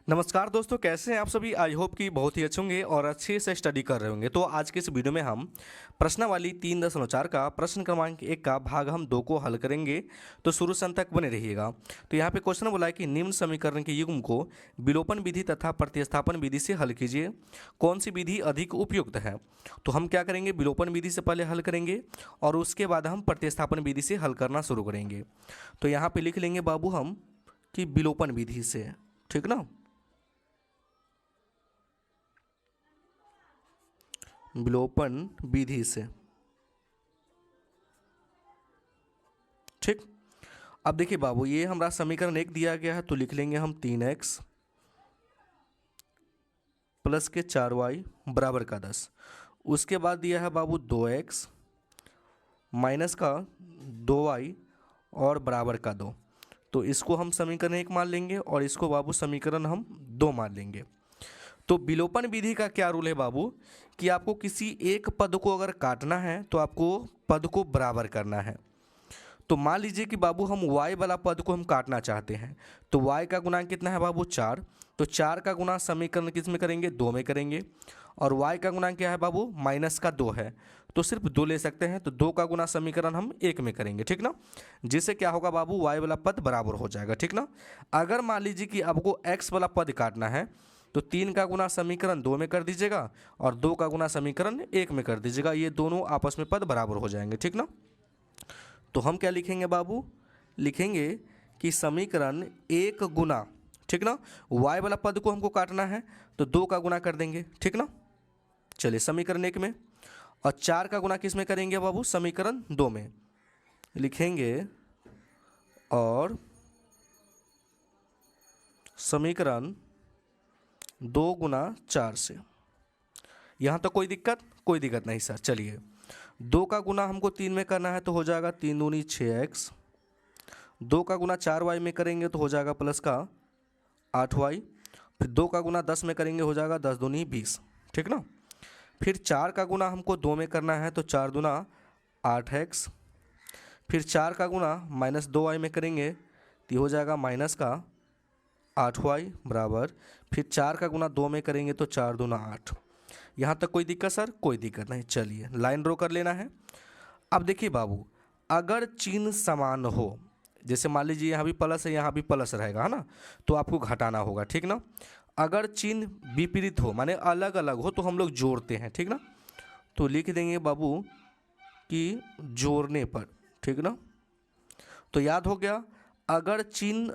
नमस्कार दोस्तों, कैसे हैं आप सभी। आई होप कि बहुत ही अच्छे होंगे और अच्छे से स्टडी कर रहे होंगे। तो आज के इस वीडियो में हम प्रश्नावली 3.4 का प्रश्न क्रमांक 1 का भाग हम 2 को हल करेंगे। तो शुरू से अंत तक बने रहिएगा। तो यहाँ पे क्वेश्चन बोला है कि निम्न समीकरण के युग्म को विलोपन विधि तथा प्रतिस्थापन विधि से हल कीजिए, कौन सी विधि अधिक उपयुक्त है। तो हम क्या करेंगे, विलोपन विधि से पहले हल करेंगे और उसके बाद हम प्रतिस्थापन विधि से हल करना शुरू करेंगे। तो यहाँ पे लिख लेंगे बाबू हम कि विलोपन विधि से, ठीक ना। विलोपन विधि से, ठीक। अब देखिए बाबू, ये हमारा समीकरण 1 दिया गया है, तो लिख लेंगे हम 3x प्लस के 4y बराबर का 10। उसके बाद दिया है बाबू 2x माइनस का 2y और बराबर का 2। तो इसको हम समीकरण 1 मान लेंगे और इसको बाबू समीकरण हम 2 मान लेंगे। तो विलोपन विधि का क्या रूल है बाबू, कि आपको किसी एक पद को अगर काटना है तो आपको पद को बराबर करना है। तो मान लीजिए कि बाबू हम y वाला पद को हम काटना चाहते हैं, तो y का गुणांक कितना है बाबू 4। तो 4 का गुणा समीकरण किस में करेंगे, 2 में करेंगे। और y का गुणांक क्या है बाबू, माइनस का 2 है, तो सिर्फ 2 ले सकते हैं। तो 2 का गुणा समीकरण हम 1 में करेंगे, ठीक ना। जिससे क्या होगा बाबू, y वाला पद बराबर हो जाएगा, ठीक ना। अगर मान लीजिए कि आपको x वाला पद काटना है, तो 3 का गुना समीकरण 2 में कर दीजिएगा और 2 का गुना समीकरण 1 में कर दीजिएगा। ये दोनों आपस में पद बराबर हो जाएंगे, ठीक ना। तो हम क्या लिखेंगे बाबू, लिखेंगे कि समीकरण 1 गुना, ठीक ना, y वाला पद को हमको काटना है तो 2 का गुना कर देंगे, ठीक ना। चलिए समीकरण 1 में, और 4 का गुना किस में करेंगे बाबू, समीकरण 2 में लिखेंगे और समीकरण 2 गुना 4 से। यहाँ तो कोई दिक्कत नहीं सर। चलिए 2 का गुना हमको 3 में करना है तो हो जाएगा 3 दूनी 6x। 2 का गुना 4y में करेंगे तो हो जाएगा प्लस का 8y। फिर 2 का गुना 10 में करेंगे हो जाएगा 10 दूनी 20, ठीक ना। फिर 4 का गुना हमको 2 में करना है तो 4 दूना 8x। फिर 4 का गुना माइनस 2y में करेंगे तो हो जाएगा माइनस का 8y बराबर। फिर 4 का गुना 2 में करेंगे तो 4 दूना 8। यहाँ तक कोई दिक्कत सर, कोई दिक्कत नहीं। चलिए लाइन ड्रॉ कर लेना है। अब देखिए बाबू, अगर चिन्ह समान हो, जैसे मान लीजिए यहाँ भी प्लस है यहाँ भी प्लस रहेगा, है ना, तो आपको घटाना होगा, ठीक ना। अगर चिन्ह विपरीत हो, माने अलग अलग हो, तो हम लोग जोड़ते हैं, ठीक ना। तो लिख देंगे बाबू कि जोड़ने पर, ठीक ना। तो याद हो गया, अगर चिन्ह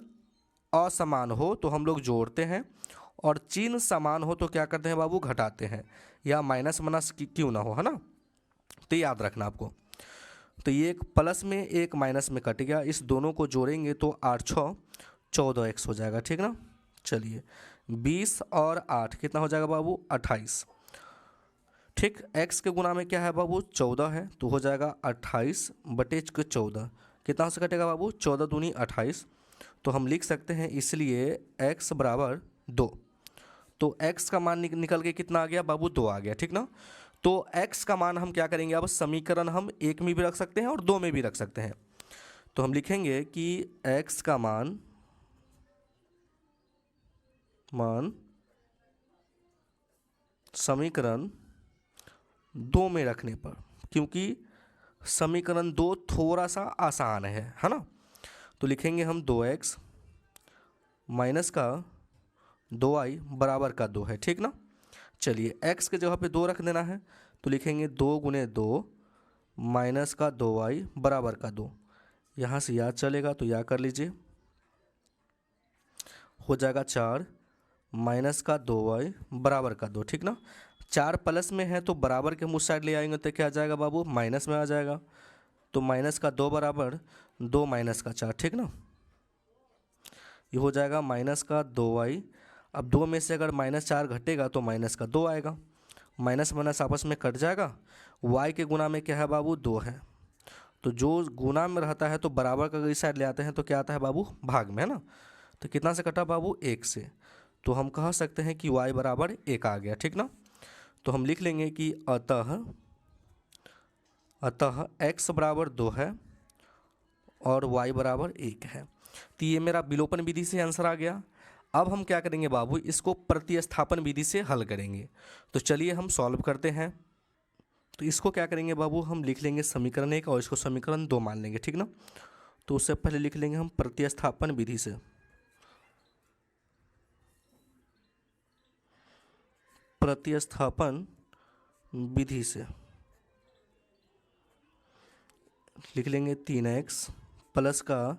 असमान हो तो हम लोग जोड़ते हैं और चिन्ह समान हो तो क्या करते हैं बाबू, घटाते हैं, या माइनस माइनस क्यों ना हो, है ना। तो याद रखना आपको। तो ये एक प्लस में एक माइनस में कट गया, इस दोनों को जोड़ेंगे तो 8 6 14x हो जाएगा, ठीक ना। चलिए 20 और 8 कितना हो जाएगा बाबू, 28, ठीक। x के गुना में क्या है बाबू, 14 है, तो हो जाएगा 28 बटे 14। कितना से कटेगा बाबू, 14 दूनी 28। तो हम लिख सकते हैं इसलिए x बराबर 2। तो x का मान निकल के कितना आ गया बाबू, 2 आ गया, ठीक ना। तो x का मान हम क्या करेंगे, अब समीकरण हम 1 में भी रख सकते हैं और 2 में भी रख सकते हैं। तो हम लिखेंगे कि x का मान समीकरण 2 में रखने पर, क्योंकि समीकरण 2 थोड़ा सा आसान है ना। तो लिखेंगे हम 2x माइनस का 2y बराबर का 2 है, ठीक ना। चलिए x के जगह पे 2 रख देना है, तो लिखेंगे 2 गुने 2 माइनस का 2y बराबर का 2। यहाँ से याद चलेगा तो याद कर लीजिए, हो जाएगा 4 माइनस का 2y बराबर का 2, ठीक ना। 4 प्लस में है तो बराबर के मुझ साइड ले आएंगे तो क्या आ जाएगा बाबू, माइनस में आ जाएगा। तो माइनस का 2 बराबर 2 माइनस का 4, ठीक ना। ये हो जाएगा माइनस का 2y। अब 2 में से अगर -4 घटेगा तो माइनस का 2 आएगा, माइनस माइनस आपस में कट जाएगा। y के गुना में क्या है बाबू, 2 है, तो जो गुना में रहता है तो बराबर का इस साइड ले आते हैं तो क्या आता है बाबू, भाग में, है ना। तो कितना से कटा बाबू, 1 से। तो हम कह सकते हैं कि y बराबर 1 आ गया, ठीक ना। तो हम लिख लेंगे कि अतः x बराबर 2 है और y बराबर 1 है। तो ये मेरा विलोपन विधि से आंसर आ गया। अब हम क्या करेंगे बाबू, इसको प्रतिस्थापन विधि से हल करेंगे। तो चलिए हम सॉल्व करते हैं। तो इसको क्या करेंगे बाबू, हम लिख लेंगे समीकरण 1 और इसको समीकरण 2 मान लेंगे, ठीक ना। तो उससे पहले लिख लेंगे हम प्रतिस्थापन विधि से। प्रतिस्थापन विधि से लिख लेंगे 3x प्लस का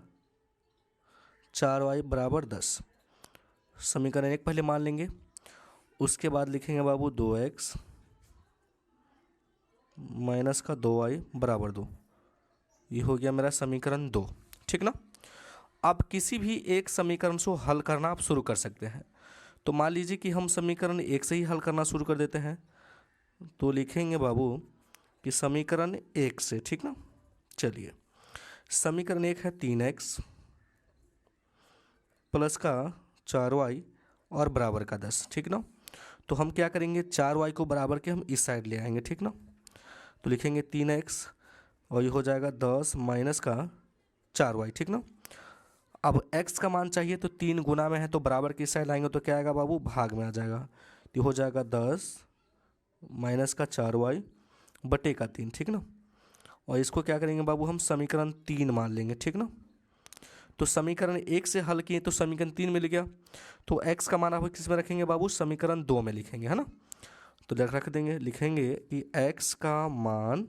4y बराबर 10। समीकरण 1 पहले मान लेंगे, उसके बाद लिखेंगे बाबू 2x माइनस का 2y बराबर 2। ये हो गया मेरा समीकरण 2, ठीक ना। अब किसी भी एक समीकरण को हल करना आप शुरू कर सकते हैं। तो मान लीजिए कि हम समीकरण 1 से ही हल करना शुरू कर देते हैं। तो लिखेंगे बाबू कि समीकरण 1 से, ठीक ना। चलिए, समीकरण 1 है 3x प्लस का 4y और बराबर का 10, ठीक ना। तो हम क्या करेंगे, 4y को बराबर के हम इस साइड ले आएंगे, ठीक ना। तो लिखेंगे 3x और ये हो जाएगा 10 माइनस का 4y, ठीक ना। अब x का मान चाहिए तो 3 गुना में है तो बराबर की साइड लाएंगे तो क्या आएगा बाबू, भाग में आ जाएगा। तो हो जाएगा 10 माइनस का 4y बटे का 3, ठीक ना। और इसको क्या करेंगे बाबू, हम समीकरण 3 मान लेंगे, ठीक ना। तो समीकरण 1 से हल किए तो समीकरण 3 मिल गया। तो x का मान आप किस में रखेंगे बाबू, समीकरण 2 में लिखेंगे, है ना। तो रख देंगे, लिखेंगे कि x का मान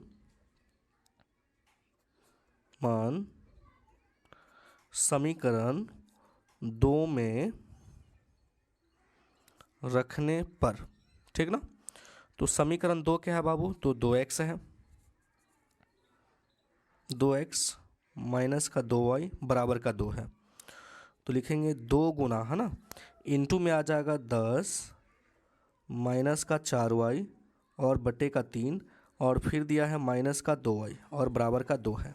समीकरण 2 में रखने पर, ठीक ना। तो समीकरण 2 क्या है बाबू, तो 2x है, 2x माइनस का 2y बराबर का 2 है। तो लिखेंगे 2 गुना, है ना, इंटू में आ जाएगा 10 माइनस का 4y और बटे का 3 और फिर दिया है माइनस का 2y और बराबर का 2 है।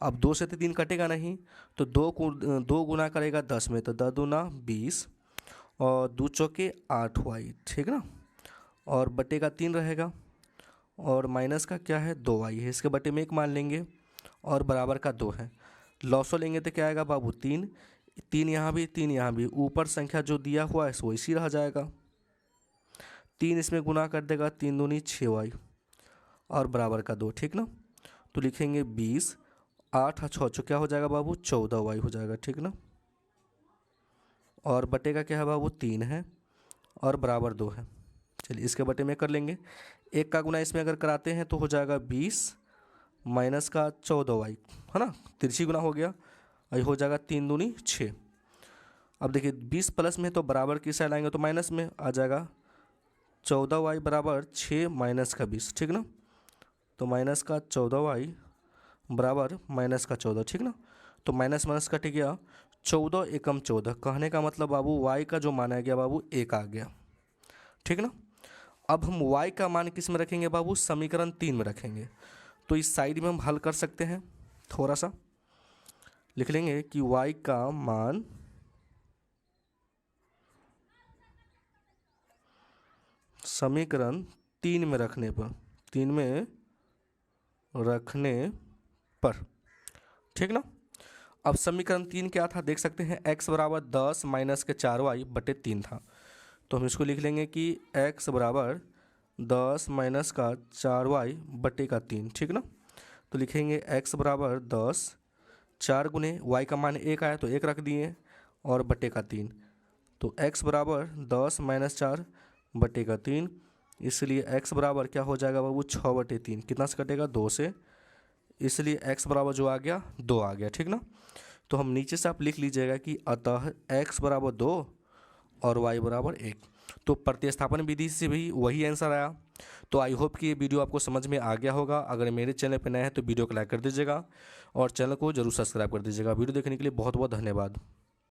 अब 2 से तो 3 कटेगा नहीं, तो 2 गुना करेगा 10 में, तो 10 दूना 20 और 2 चौके 8y, ठीक ना। और बटे का 3 रहेगा और माइनस का क्या है 2y है, इसके बटे में 1 मान लेंगे और बराबर का 2 है। लॉसो लेंगे तो क्या आएगा बाबू, 3 यहाँ भी 3 यहाँ भी, ऊपर संख्या जो दिया हुआ है वो इसी रह जाएगा। 3 इसमें गुना कर देगा, 3 दूनी 6y और बराबर का 2, ठीक ना। तो लिखेंगे 20 8 6 क्या हो जाएगा बाबू, 14y हो जाएगा, ठीक ना। और बटे का क्या है बाबू, 3 है और बराबर 2 है। चलिए इसके बटे में कर लेंगे, 1 का गुना इसमें अगर कराते हैं तो हो जाएगा 20 माइनस का 14y, है ना, तिरछी गुना हो गया और हो जाएगा 3 दूनी 6। अब देखिए 20 प्लस में तो बराबर की साइड आएंगे तो माइनस में आ जाएगा, 14y बराबर 6 माइनस का 20, ठीक ना। तो माइनस का 14y बराबर माइनस का 14, ठीक ना। तो माइनस माइनस कट गया, 14 एकम 14, कहने का मतलब बाबू y का जो मान आ गया बाबू 1 आ गया, ठीक ना। अब हम y का मान किस में रखेंगे बाबू, समीकरण 3 में रखेंगे। तो इस साइड में हम हल कर सकते हैं, थोड़ा सा लिख लेंगे कि y का मान समीकरण 3 में रखने पर, 3 में रखने पर, ठीक ना। अब समीकरण 3 क्या था देख सकते हैं, x बराबर 10 माइनस के 4y बटे 3 था। तो हम इसको लिख लेंगे कि x बराबर 10 माइनस का 4y बटे का 3, ठीक ना। तो लिखेंगे x बराबर 10, 4 गुने y का मान 1 आया तो 1 रख दिए और बटे का 3। तो x बराबर 10 माइनस 4 बटे का 3, इसलिए x बराबर क्या हो जाएगा बाबू, 6 बटे 3, कितना से कटेगा 2 से, इसलिए x बराबर जो आ गया 2 आ गया, ठीक ना। तो हम नीचे से आप लिख लीजिएगा कि अतः x बराबर 2 और y बराबर 1। तो प्रतिस्थापन विधि से भी वही आंसर आया। तो आई होप कि ये वीडियो आपको समझ में आ गया होगा। अगर मेरे चैनल पर नए हैं तो वीडियो को लाइक कर दीजिएगा और चैनल को जरूर सब्सक्राइब कर दीजिएगा। वीडियो देखने के लिए बहुत बहुत धन्यवाद।